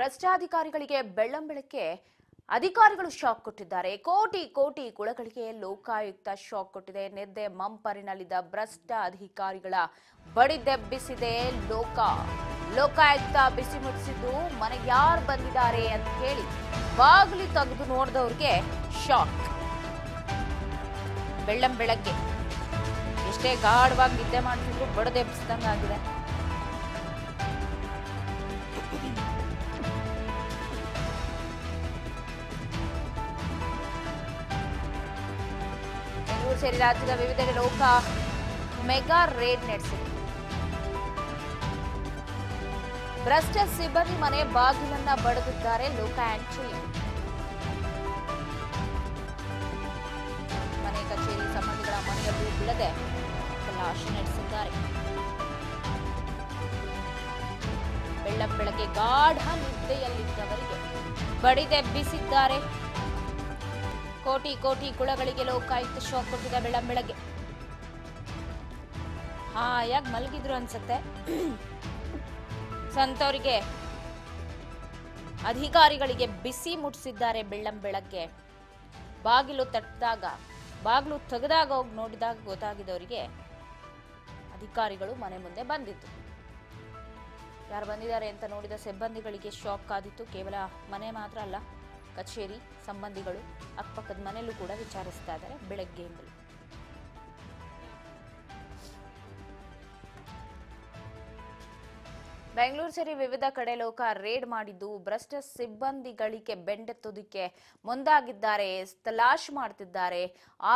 ಭ್ರಷ್ಟಾಧಿಕಾರಿಗಳಿಗೆ ಬೆಳ್ಳಂಬೆಳಗ್ಗೆ ಅಧಿಕಾರಿಗಳು ಶಾಕ್ ಕೊಟ್ಟಿದ್ದಾರೆ. ಕೋಟಿ ಕೋಟಿ ಕುಳಗಳಿಗೆ ಲೋಕಾಯುಕ್ತ ಶಾಕ್ ಕೊಟ್ಟಿದೆ. ನಿದ್ದೆ ಮಂಪರಿನಲ್ಲಿದ್ದ ಭ್ರಷ್ಟ ಅಧಿಕಾರಿಗಳ ಬಡಿದೆಬ್ಬಿಸಿದೆ ಲೋಕಾಯುಕ್ತ ಬಿಸಿ ಮುಟ್ಟಿಸಿದ್ದು ಮನೆಗೆ ಯಾರು ಬಂದಿದ್ದಾರೆ ಅಂತ ಹೇಳಿ ಬಾಗಿಲು ತೆಗೆದು ನೋಡಿದವ್ರಿಗೆ ಶಾಕ್. ಬೆಳ್ಳಂಬೆಳಗ್ಗೆ ಎಷ್ಟೇ ಗಾಢವಾಗಿ ನಿದ್ದೆ ಮಾಡ್ತಿದ್ರು ಬಡಿದೆಬ್ಬಿಸಿದಂಗಾಗಿದೆ. ಸೇರಿ ರಾಜ್ಯದ ವಿವಿಧೆಡೆ ಲೋಕ ಮೆಗಾ ರೇಡ್ ನಡೆಸಿದೆ. ಭ್ರಷ್ಟ ಸಿಬ್ಬಂದಿ ಮನೆ ಬಾಗಿಲನ್ನ ಬಡಿದಿದ್ದಾರೆ ಲೋಕ ಆಂಟಿ. ಮನೆ ಕಚೇರಿ ಸಂಬಂಧಿಗಳ ಮನೆಯಲ್ಲೂ ಬಿಡದೆ ತಲಾಶಿ ನಡೆಸಿದ್ದಾರೆ. ಬೆಳ್ಳಂಬೆಳಗ್ಗೆ ಗಾಢ ನಿದ್ದೆಯಲ್ಲಿದ್ದವರಿಗೆ ಬಡಿದೆಬ್ಬಿಸಿದ್ದಾರೆ. ಕೋಟಿ ಕೋಟಿ ಕುಳಗಳಿಗೆ ಲೋಕಾಯುಕ್ತ ಶಾಕ್ ಕೊಟ್ಟಿದೆ. ಬೆಳ್ಳಂಬೆಳಗ್ಗೆ ಹಾಯಾಗಿ ಮಲಗಿದ್ರು ಅನ್ಸುತ್ತೆ. ಸಂತವರಿಗೆ ಅಧಿಕಾರಿಗಳಿಗೆ ಬಿಸಿ ಮುಟ್ಟಿಸಿದ್ದಾರೆ. ಬೆಳ್ಳಂಬೆಳಗ್ಗೆ ಬಾಗಿಲು ತೆಗೆದಾಗ ಹೋಗಿ ನೋಡಿದಾಗ ಗೊತ್ತಾಗಿದ್ದವರಿಗೆ ಅಧಿಕಾರಿಗಳು ಮನೆ ಮುಂದೆ ಬಂದಿತ್ತು. ಯಾರು ಬಂದಿದ್ದಾರೆ ಅಂತ ನೋಡಿದ ಸಿಬ್ಬಂದಿಗಳಿಗೆ ಶಾಕ್ ಆದಿತ್ತು. ಕೇವಲ ಮನೆ ಮಾತ್ರ ಅಲ್ಲ, ಕಚೇರಿ ಸಂಬಂಧಿಗಳು ಅಕ್ಕಪಕ್ಕದ ಮನೆಯಲ್ಲೂ ಕೂಡ ವಿಚಾರಿಸ್ತಾ ಇದ್ದಾರೆ ಬೆಳಗ್ಗೆಯಿಂದಲೂ. ಬೆಂಗಳೂರು ಸೇರಿ ವಿವಿಧ ಕಡೆ ಲೋಕ ರೇಡ್ ಮಾಡಿದ್ದು ಭ್ರಷ್ಟ ಸಿಬ್ಬಂದಿಗಳಿಗೆ ಬೆಂಡೆತ್ತೋದಕ್ಕೆ ಮುಂದಾಗಿದ್ದಾರೆ. ತಲಾಶ್ ಮಾಡ್ತಿದ್ದಾರೆ.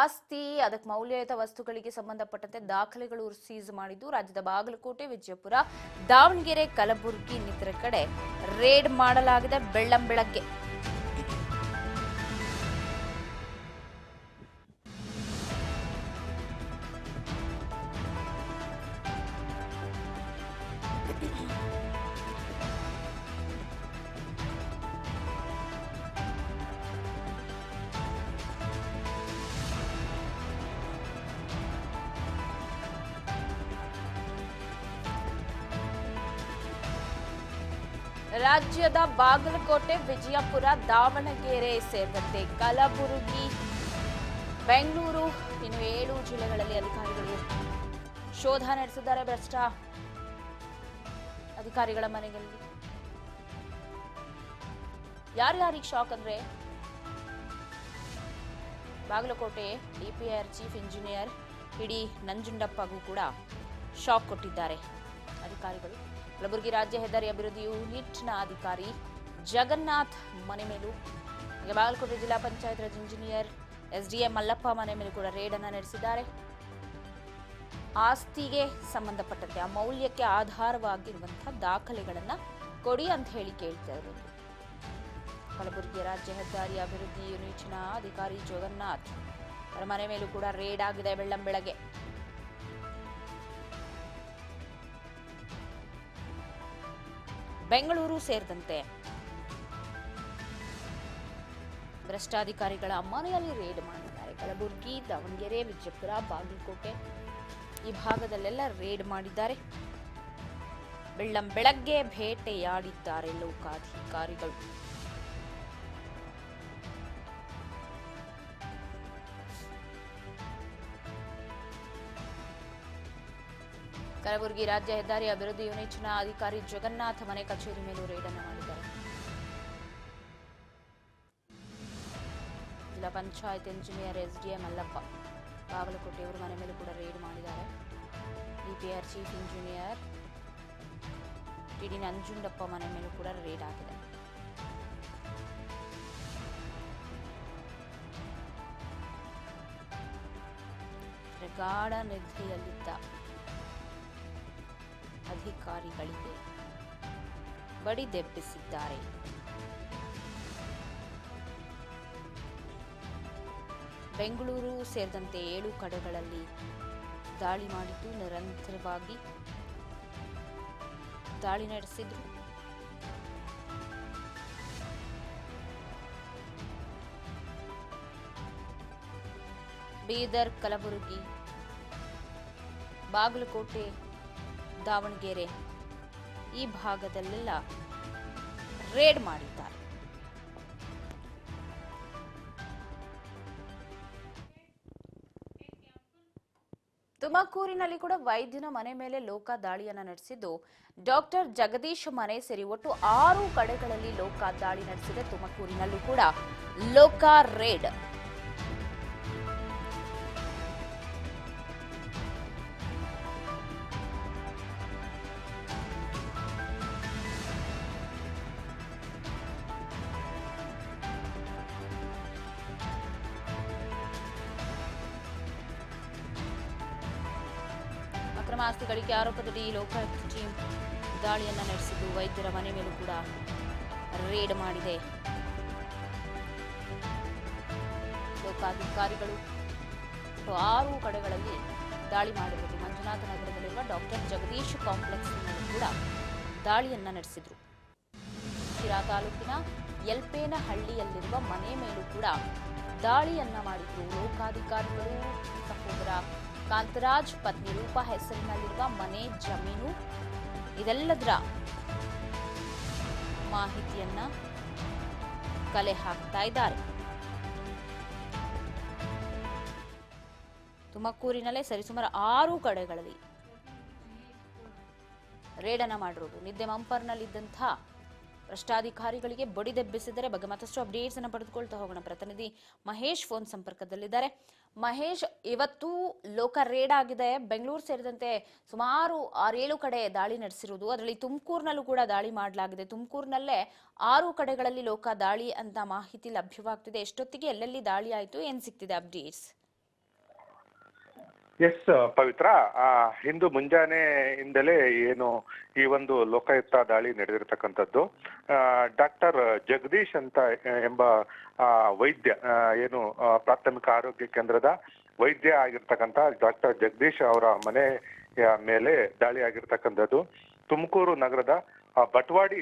ಆಸ್ತಿ, ಅದಕ್ಕೆ ಮೌಲ್ಯಯುತ ವಸ್ತುಗಳಿಗೆ ಸಂಬಂಧಪಟ್ಟಂತೆ ದಾಖಲೆಗಳು ಸೀಸ್ ಮಾಡಿದ್ದು. ರಾಜ್ಯದ ಬಾಗಲಕೋಟೆ, ವಿಜಯಪುರ, ದಾವಣಗೆರೆ, ಕಲಬುರಗಿ ಇನ್ನಿತರ ಕಡೆ ರೇಡ್ ಮಾಡಲಾಗಿದೆ. ಬೆಳ್ಳಂಬೆಳಗ್ಗೆ ರಾಜ್ಯದ ಬಾಗಲಕೋಟೆ, ವಿಜಯಪುರ, ದಾವಣಗೆರೆ ಸೇರಿದಂತೆ ಕಲಬುರಗಿ, ಬೆಂಗಳೂರು ಇನ್ನು 7 ಜಿಲ್ಲೆಗಳಲ್ಲಿ ಅಧಿಕಾರಿಗಳು ಶೋಧ ನಡೆಸಿದ್ದಾರೆ. ಭ್ರಷ್ಟ ಅಧಿಕಾರಿಗಳ ಮನೆಗಳಲ್ಲಿ ಯಾರ್ಯಾರಿಗೆ ಶಾಕ್ ಅಂದ್ರೆ Bagalkot DPR chief engineer D ನಂಜುಂಡಪ್ಪಗೂ ಕೂಡ ಶಾಕ್ ಕೊಟ್ಟಿದ್ದಾರೆ ಅಧಿಕಾರಿಗಳು. ಕಲಬುರಗಿ ರಾಜ್ಯ ಹೆದ್ದಾರಿ ಅಭಿವೃದ್ಧಿ ಯೂನಿಟ್ನ ಅಧಿಕಾರಿ ಜಗನ್ನಾಥ್ ಮನೆ ಮೇಲೂ, ಬಾಗಲಕೋಟೆ ಜಿಲ್ಲಾ ಪಂಚಾಯತ್ ರಾಜ್ ಇಂಜಿನಿಯರ್ ಎಸ್ಡಿಎಂ ಮಲ್ಲಪ್ಪ ಮನೆ ಮೇಲೂ ಕೂಡ ರೇಡ್ ಅನ್ನು ನಡೆಸಿದ್ದಾರೆ. ಆಸ್ತಿಗೆ ಸಂಬಂಧಪಟ್ಟಂತೆ ಆ ಮೌಲ್ಯಕ್ಕೆ ಆಧಾರವಾಗಿರುವಂತಹ ದಾಖಲೆಗಳನ್ನ ಕೊಡಿ ಅಂತ ಹೇಳಿ ಕೇಳ್ತಾ ಇರೋದು. ಕಲಬುರಗಿ ರಾಜ್ಯ ಹೆದ್ದಾರಿ ಅಭಿವೃದ್ಧಿ ಯೂನಿಟ್ನ ಅಧಿಕಾರಿ ಜಗನ್ನಾಥ್ ಅವರ ಮನೆ ಮೇಲೂ ಕೂಡ ರೇಡ್ ಆಗಿದೆ. ಬೆಳ್ಳಂಬೆಳಗ್ಗೆ ಬೆಂಗಳೂರು ಸೇರಿದಂತೆ ಭ್ರಷ್ಟಾಧಿಕಾರಿಗಳ ಮನೆಯಲ್ಲಿ ರೇಡ್ ಮಾಡಿದ್ದಾರೆ. ಕಲಬುರಗಿ, ದಾವಣಗೆರೆ, ವಿಜಯಪುರ, ಬಾಗಲಕೋಟೆ ಈ ಭಾಗದಲ್ಲೆಲ್ಲ ರೇಡ್ ಮಾಡಿದ್ದಾರೆ. ಬೆಳ್ಳಂಬೆಳಗ್ಗೆ ಬೇಟೆಯಾಡಿದ್ದಾರೆ ಲೋಕಾಧಿಕಾರಿಗಳು. ಕಲಬುರಗಿ ರಾಜ್ಯ ಹೆದ್ದಾರಿ ಅಭಿವೃದ್ಧಿ ಯೂನಿಟ್ನ ಅಧಿಕಾರಿ ಜಗನ್ನಾಥ್ ಮನೆ ಕಚೇರಿ ಮೇಲೂ ರೇಡ್ ಅನ್ನು ಮಾಡಿದ್ದಾರೆ. ಜಿಲ್ಲಾ ಪಂಚಾಯತ್ ಇಂಜಿನಿಯರ್ ಎಸ್ಡಿಎಂ ಮಲ್ಲಪ್ಪ ಬಾಗಲಕೋಟೆಯವರು ಮನೆ ಮೇಲೂ ಕೂಡ ರೇಡ್ ಮಾಡಿದ್ದಾರೆ. DPR chief engineer D Nanjundappa ಮನೆ ಮೇಲೂ ಕೂಡ ರೇಡ್ ಆಗಿದೆ. ಗಾಢ ನಿದ್ರೆಯಲ್ಲಿದ್ದ ಅಧಿಕಾರಿಗಳಿಗೆ ಬಡಿದೆಬ್ಬಿಸಿದ್ದಾರೆ. ಬೆಂಗಳೂರು ಸೇರಿದಂತೆ 7 ಕಡೆಗಳಲ್ಲಿ ದಾಳಿ ಮಾಡಿದ್ದು ನಿರಂತರವಾಗಿ ದಾಳಿ ನಡೆಸಿದ್ರು. ಬೀದರ್, ಕಲಬುರಗಿ, ಬಾಗಲಕೋಟೆ, ದಾವಣಗೆರೆ ಈ ಭಾಗದಲ್ಲೆಲ್ಲ ರೇಡ್ ಮಾಡಿದ್ದಾರೆ. ತುಮಕೂರಿನಲ್ಲಿ ಕೂಡ ವೈದ್ಯನ ಮನೆ ಮೇಲೆ ಲೋಕ ದಾಳಿಯನ್ನ ನಡೆಸಿದ್ದು ಡಾಕ್ಟರ್ ಜಗದೀಶ್ ಮನೆ ಸೇರಿ ಒಟ್ಟು 6 ಕಡೆಗಳಲ್ಲಿ ಲೋಕ ದಾಳಿ ನಡೆಸಿದೆ. ತುಮಕೂರಿನಲ್ಲೂ ಕೂಡ ಲೋಕ ರೇಡ್. ಅಕ್ರಮ ಆಸ್ತಿ ಗಳಿಕೆ ಆರೋಪದಡಿ ಲೋಕಾಯುಕ್ತ ಟೀಮ್ ದಾಳಿಯನ್ನ ನಡೆಸಿದ್ದು ವೈದ್ಯರ ಮನೆ ಮೇಲೂ ಕೂಡ ರೇಡ್ ಮಾಡಿದೆ. ಲೋಕಾಧಿಕಾರಿಗಳು 6 ಕಡೆಗಳಲ್ಲಿ ದಾಳಿ ಮಾಡಿರುವುದು. ಮಂಜುನಾಥ ನಗರದಲ್ಲಿರುವ ಡಾಕ್ಟರ್ ಜಗದೀಶ್ ಕಾಂಪ್ಲೆಕ್ಸ್ ಮೇಲೆ ಕೂಡ ದಾಳಿಯನ್ನ ನಡೆಸಿದ್ರು. ಶಿರಾ ತಾಲೂಕಿನ ಯಲ್ಪೇನಹಳ್ಳಿಯಲ್ಲಿರುವ ಮನೆ ಮೇಲೂ ಕೂಡ ದಾಳಿಯನ್ನ ಮಾಡಿದ್ರು ಲೋಕಾಧಿಕಾರಿಗಳು. ಸಹೋದರ ಕಾಂತರಾಜ್ ಪತ್ನಿ ರೂಪಾ ಹೆಸರಿನಲ್ಲಿರುವ ಮನೆ, ಜಮೀನು ಇದೆಲ್ಲದರ ಮಾಹಿತಿಯನ್ನ ಕಲೆ ಹಾಕ್ತಾ ಇದ್ದಾರೆ. ತುಮಕೂರಿನಲ್ಲೇ ಸರಿಸುಮಾರು 6 ಕಡೆಗಳಲ್ಲಿ ರೇಡನ್ನ ಮಾಡಿರುವುದು. ನಿದ್ದೆ ಮಂಪರ್ನಲ್ಲಿದ್ದಂತಹ ಭ್ರಷ್ಟಾಧಿಕಾರಿಗಳಿಗೆ ಬಡಿದೆಬ್ಬಿಸಿದರೆ ಬಗ್ಗೆ ಮತ್ತಷ್ಟು ಅಪ್ಡೇಟ್ಸ್ ಅನ್ನು ಪಡೆದುಕೊಳ್ತಾ ಹೋಗೋಣ. ಪ್ರತಿನಿಧಿ ಮಹೇಶ್ ಫೋನ್ ಸಂಪರ್ಕದಲ್ಲಿದ್ದಾರೆ. ಮಹೇಶ್, ಇವತ್ತು ಲೋಕ ರೇಡ್ ಆಗಿದೆ. ಬೆಂಗಳೂರು ಸೇರಿದಂತೆ ಸುಮಾರು 6-7 ಕಡೆ ದಾಳಿ ನಡೆಸಿರುವುದು. ಅದರಲ್ಲಿ ತುಮಕೂರಿನಲ್ಲೂ ಕೂಡ ದಾಳಿ ಮಾಡಲಾಗಿದೆ. ತುಮಕೂರಿನಲ್ಲೇ 6 ಕಡೆಗಳಲ್ಲಿ ಲೋಕ ದಾಳಿ ಅಂತ ಮಾಹಿತಿ ಲಭ್ಯವಾಗ್ತಿದೆ. ಎಷ್ಟೊತ್ತಿಗೆ ಎಲ್ಲೆಲ್ಲಿ ದಾಳಿ ಆಯಿತು, ಏನ್ ಸಿಗ್ತಿದೆ ಅಪ್ಡೇಟ್ಸ್? ಎಸ್ ಪವಿತ್ರ, ಇಂದು ಮುಂಜಾನೆಯಿಂದಲೇ ಏನು ಈ ಒಂದು ಲೋಕಾಯುಕ್ತ ದಾಳಿ ನಡೆದಿರತಕ್ಕಂಥದ್ದು. ಡಾಕ್ಟರ್ ಜಗದೀಶ್ ಅಂತ ಎಂಬ ವೈದ್ಯ, ಏನು ಪ್ರಾಥಮಿಕ ಆರೋಗ್ಯ ಕೇಂದ್ರದ ವೈದ್ಯ ಆಗಿರ್ತಕ್ಕಂಥ ಡಾಕ್ಟರ್ ಜಗದೀಶ್ ಅವರ ಮನೆಯ ಮೇಲೆ ದಾಳಿ ಆಗಿರ್ತಕ್ಕಂಥದ್ದು. ತುಮಕೂರು ನಗರದ ಬಟ್ವಾಡಿ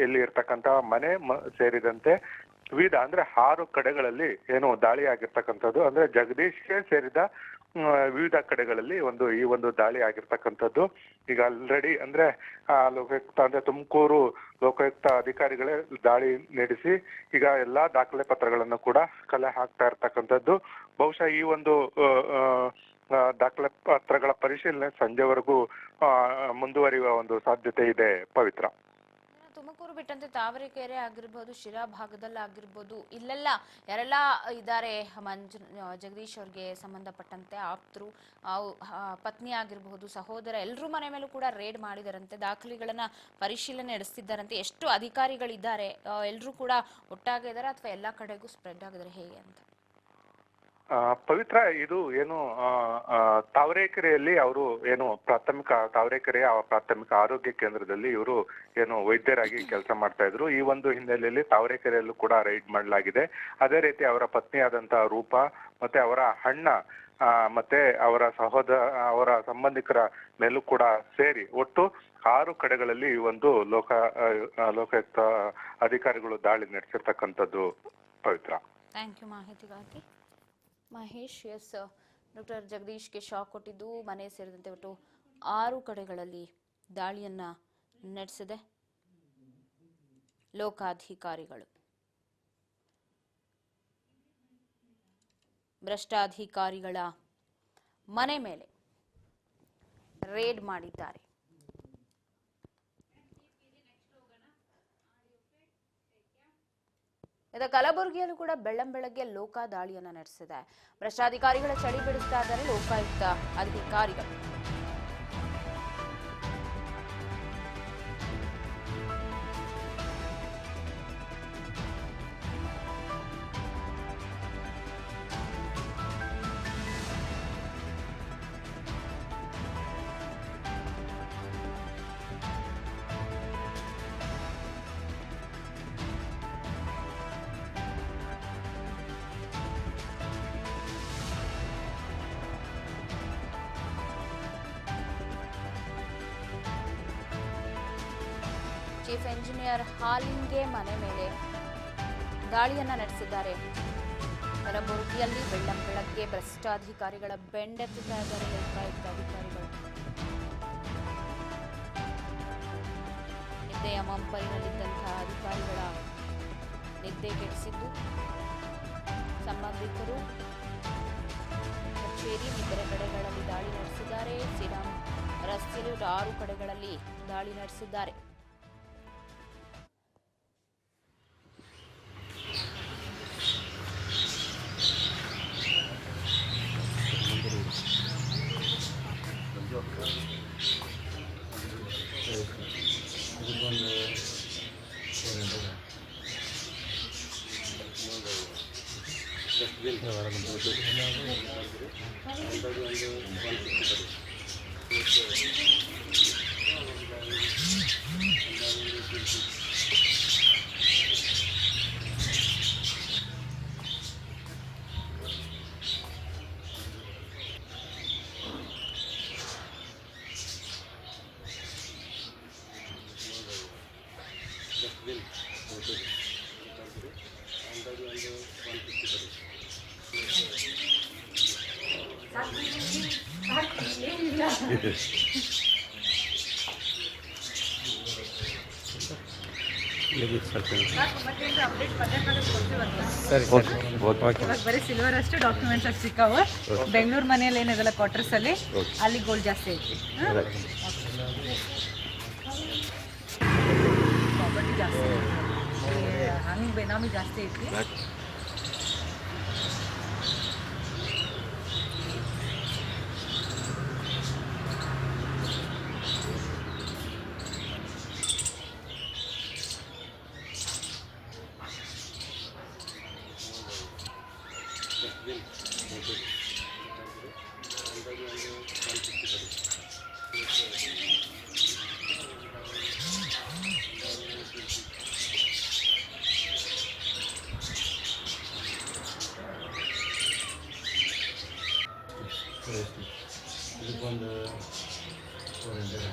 ಎಲ್ಲಿ ಇರ್ತಕ್ಕಂಥ ಮನೆ ಸೇರಿದಂತೆ ವಿವಿಧ 6 ಕಡೆಗಳಲ್ಲಿ ಏನು ದಾಳಿ ಆಗಿರ್ತಕ್ಕಂಥದ್ದು. ಅಂದ್ರೆ ಜಗದೀಶ್ಗೆ ಸೇರಿದ ವಿವಿಧ ಕಡೆಗಳಲ್ಲಿ ಈ ಒಂದು ದಾಳಿ ಆಗಿರ್ತಕ್ಕಂಥದ್ದು. ಈಗ ಆಲ್ರೆಡಿ ಲೋಕಾಯುಕ್ತ ತುಮಕೂರು ಲೋಕಾಯುಕ್ತ ಅಧಿಕಾರಿಗಳೇ ದಾಳಿ ನಡೆಸಿ ಈಗ ಎಲ್ಲಾ ದಾಖಲೆ ಪತ್ರಗಳನ್ನು ಕೂಡ ಕಲೆ ಹಾಕ್ತಾ ಇರ್ತಕ್ಕಂಥದ್ದು. ಬಹುಶಃ ಈ ಒಂದು ದಾಖಲೆ ಪತ್ರಗಳ ಪರಿಶೀಲನೆ ಸಂಜೆವರೆಗೂ ಮುಂದುವರಿಯುವ ಒಂದು ಸಾಧ್ಯತೆ ಇದೆ ಪವಿತ್ರ. ತುಮಕೂರು ಬಿಟ್ಟಂತೆ ತಾವರೆಕೆರೆ ಆಗಿರ್ಬೋದು, ಶಿರಾ ಭಾಗದಲ್ಲಿ ಆಗಿರ್ಬೋದು, ಇಲ್ಲೆಲ್ಲ ಯಾರೆಲ್ಲ ಇದ್ದಾರೆ ಜಗದೀಶ್ ಅವ್ರಿಗೆ ಸಂಬಂಧಪಟ್ಟಂತೆ ಆಪ್ತರು, ಪತ್ನಿ ಆಗಿರ್ಬೋದು, ಸಹೋದರ, ಎಲ್ಲರೂ ಮನೆ ಮೇಲೂ ಕೂಡ ರೇಡ್ ಮಾಡಿದಾರಂತೆ. ದಾಖಲೆಗಳನ್ನ ಪರಿಶೀಲನೆ ನಡೆಸ್ತಿದ್ದಾರಂತೆ. ಎಷ್ಟು ಅಧಿಕಾರಿಗಳಿದ್ದಾರೆ, ಎಲ್ಲರೂ ಕೂಡ ಒಟ್ಟಾಗಿದ್ದಾರೆ ಅಥವಾ ಎಲ್ಲಾ ಕಡೆಗೂ ಸ್ಪ್ರೆಡ್ ಆಗಿದ್ದಾರೆ, ಹೇಗೆ ಅಂತ? ಪವಿತ್ರ, ಇದು ಏನು ತಾವರೆಕೆರೆಯಲ್ಲಿ ಅವರು ಏನು ತಾವರೆಕೆರೆಯ ಪ್ರಾಥಮಿಕ ಆರೋಗ್ಯ ಕೇಂದ್ರದಲ್ಲಿ ಇವರು ಏನು ವೈದ್ಯರಾಗಿ ಕೆಲಸ ಮಾಡ್ತಾ ಇದ್ರು. ಈ ಒಂದು ಹಿನ್ನೆಲೆಯಲ್ಲಿ ತಾವರೆಕೆರೆಯಲ್ಲೂ ಕೂಡ ರೈಡ್ ಮಾಡಲಾಗಿದೆ. ಅದೇ ರೀತಿ ಅವರ ಪತ್ನಿಯಾದಂತಹ ರೂಪಾ ಮತ್ತೆ ಅವರ ಅಣ್ಣ ಮತ್ತೆ ಅವರ ಸಂಬಂಧಿಕರ ಮೇಲೂ ಕೂಡ ಸೇರಿ ಒಟ್ಟು 6 ಕಡೆಗಳಲ್ಲಿ ಈ ಒಂದು ಲೋಕಾಯುಕ್ತ ಅಧಿಕಾರಿಗಳು ದಾಳಿ ನಡೆಸಿರ್ತಕ್ಕಂಥದ್ದು ಪವಿತ್ರ. ಥ್ಯಾಂಕ್ ಯು ಮಾಹಿತಿಗಾಗಿ ಮಹೇಶ್. ಎಸ್, ಡಾಕ್ಟರ್ ಜಗದೀಶ್ಗೆ ಶಾಕ್ ಕೊಟ್ಟಿದ್ದು ಮನೆ ಸೇರಿದಂತೆ ಒಟ್ಟು 6 ಕಡೆಗಳಲ್ಲಿ ದಾಳಿಯನ್ನ ನಡೆಸಿದೆ ಲೋಕಾಧಿಕಾರಿಗಳು. ಭ್ರಷ್ಟಾಧಿಕಾರಿಗಳ ಮನೆ ಮೇಲೆ ರೇಡ್ ಮಾಡಿದ್ದಾರೆ. ಕಲಬುರಗಿಯಲ್ಲೂ ಕೂಡ ಬೆಳ್ಳಂಬೆಳಗ್ಗೆ ಲೋಕ ದಾಳಿಯನ್ನ ನಡೆಸಿದೆ. ಭ್ರಷ್ಟಾಧಿಕಾರಿಗಳ ಚಳಿ ಬಿಡಿಸ್ತಾ ಇದ್ದಾರೆ ಲೋಕಾಯುಕ್ತ ಅಧಿಕಾರಿಗಳು. ಚೀಫ್ ಎಂಜಿನಿಯರ್ ಹಾಲಿಂಗೆ ಮನೆ ಮೇಲೆ ದಾಳಿಯನ್ನ ನಡೆಸಿದ್ದಾರೆ. ಕಲಬುರಗಿಯಲ್ಲಿ ಬೆಳ್ಳಂಬೆಳಗ್ಗೆ ಭ್ರಷ್ಟಾಧಿಕಾರಿಗಳ ಬೆಂಡೆತ್ತುತ್ತಾ ಇದ್ದಾರೆ ಲೋಕಾಯುಕ್ತ ಅಧಿಕಾರಿಗಳು. ನಿನ್ನೆ ಮಂಪರಿನಲ್ಲಿದ್ದಂತಹ ಅಧಿಕಾರಿಗಳ ನಿದ್ದೆ ಕೆಡಿಸಿದ್ದು ಸಂಬಂಧಿಕರು ಕಚೇರಿ ಇತರೆ ಕಡೆಗಳಲ್ಲಿ ದಾಳಿ ನಡೆಸಿದ್ದಾರೆ. ಶ್ರೀರಾಮ್ ರಸ್ತೆಯಲ್ಲಿ 6 ಕಡೆಗಳಲ್ಲಿ ದಾಳಿ ನಡೆಸಿದ್ದಾರೆ. ಇವಾಗ ಬರೀ ಸಿಲ್ವರ್ ಅಷ್ಟು ಡಾಕ್ಯುಮೆಂಟ್ಸ್ ಅಷ್ಟು ಸಿಕ್ಕಾವು. ಬೆಂಗಳೂರು ಮನೆಯಲ್ಲಿ ಏನಿದೆಲ್ಲ ಕ್ವಾರ್ಟರ್ಸ್ ಅಲ್ಲಿ ಅಲ್ಲಿ ಗೋಲ್ಡ್ ಜಾಸ್ತಿ ಐತಿ. ಪ್ರಾಪರ್ಟಿ ಜಾಸ್ತಿ ಐತಿ, ಹಂಗೆ ಬೆನಾಮಿ ಜಾಸ್ತಿ ಐತಿ. ಇದಕ್ಕೊಂದು 400